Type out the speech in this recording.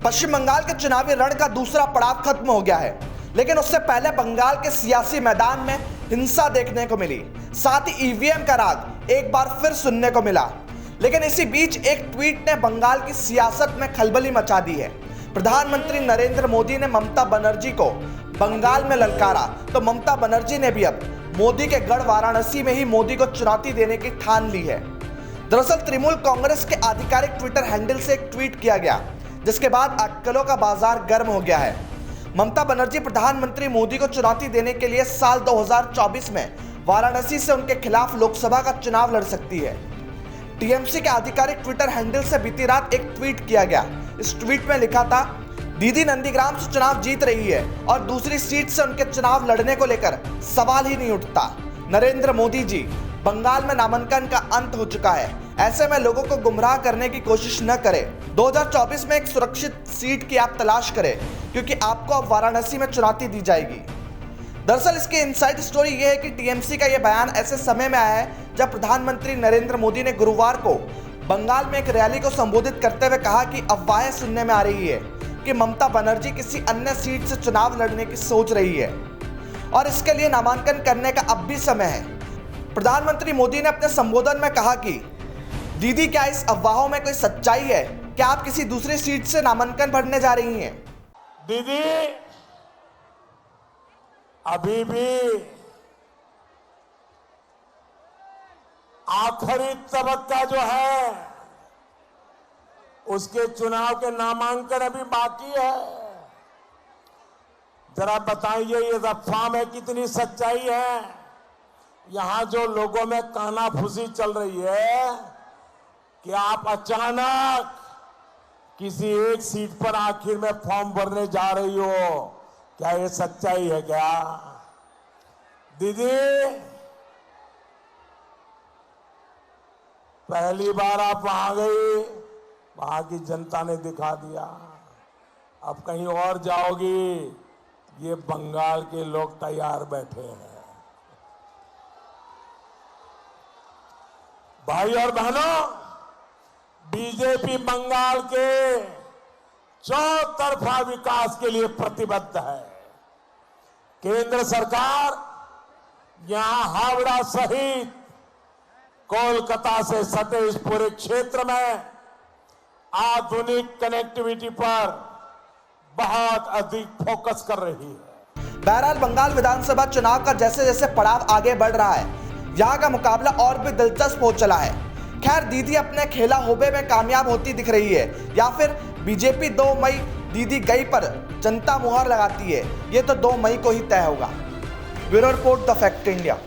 पश्चिम बंगाल के चुनावी रण का दूसरा पड़ाव खत्म हो गया है, लेकिन उससे पहले बंगाल के सियासी मैदान में हिंसा देखने को मिली। साथ ही ईवीएम का राग एक बार फिर सुनने को मिला। लेकिन इसी बीच एक ट्वीट ने बंगाल की सियासत में खलबली मचा दी है। प्रधानमंत्री नरेंद्र मोदी ने ममता बनर्जी को बंगाल में ललकारा, तो ममता बनर्जी ने भी अब मोदी के गढ़ वाराणसी में ही मोदी को चुनौती देने की ठान ली है। दरअसल तृणमूल कांग्रेस के आधिकारिक ट्विटर हैंडल से एक ट्वीट किया गया, जिसके बाद अटकलों का बाजार गर्म हो गया है। ममता बनर्जी प्रधानमंत्री मोदी को चुनौती देने के लिए साल 2024 में वाराणसी से उनके खिलाफ लोकसभा का चुनाव लड़ सकती है। टीएमसी के आधिकारिक ट्विटर हैंडल से बीती रात एक ट्वीट किया गया। इस ट्वीट में लिखा था, दीदी नंदीग्राम से चुनाव जीत रही है और दूसरी सीट से उनके चुनाव लड़ने को लेकर सवाल ही नहीं उठता। नरेंद्र मोदी जी, बंगाल में नामांकन का अंत हो चुका है, ऐसे में लोगों को गुमराह करने की कोशिश न करें। 2024 में एक सुरक्षित सीट की आप तलाश करें, क्योंकि आपको अब वाराणसी में चुनौती दी जाएगी। दरअसल इसकी इनसाइड स्टोरी यह है कि टीएमसी का यह बयान ऐसे समय में आया है जब प्रधानमंत्री नरेंद्र मोदी ने गुरुवार को बंगाल में एक रैली को संबोधित करते हुए कहा कि अफवाहें सुनने में आ रही है कि ममता बनर्जी किसी अन्य सीट से चुनाव लड़ने की सोच रही है और इसके लिए नामांकन करने का अब भी समय है। प्रधानमंत्री मोदी ने अपने संबोधन में कहा कि दीदी, क्या इस अफवाहों में कोई सच्चाई है? क्या आप किसी दूसरी सीट से नामांकन भरने जा रही हैं? दीदी, अभी भी आखिरी तबक्का जो है उसके चुनाव के नामांकन अभी बाकी है। जरा बताइए ये अफवाह में कितनी सच्चाई है? यहां जो लोगों में कानाफूसी चल रही है कि आप अचानक किसी एक सीट पर आखिर में फॉर्म भरने जा रही हो, क्या ये सच्चाई है क्या? दीदी, पहली बार आप वहां गई, वहां की जनता ने दिखा दिया। अब कहीं और जाओगी, ये बंगाल के लोग तैयार बैठे हैं। भाई और बहनों, बीजेपी बंगाल के चौतरफा विकास के लिए प्रतिबद्ध है। केंद्र सरकार यहां हावड़ा सहित कोलकाता से सटे इस पूरे क्षेत्र में आधुनिक कनेक्टिविटी पर बहुत अधिक फोकस कर रही है। बहरहाल बंगाल विधानसभा चुनाव का जैसे जैसे पड़ाव आगे बढ़ रहा है, यहाँ का मुकाबला और भी दिलचस्प हो चला है। खैर, दीदी अपने खेला होबे में कामयाब होती दिख रही है या फिर बीजेपी 2 मई दीदी गई पर जनता मुहर लगाती है, ये तो 2 मई को ही तय होगा। Bureau report, the fact India.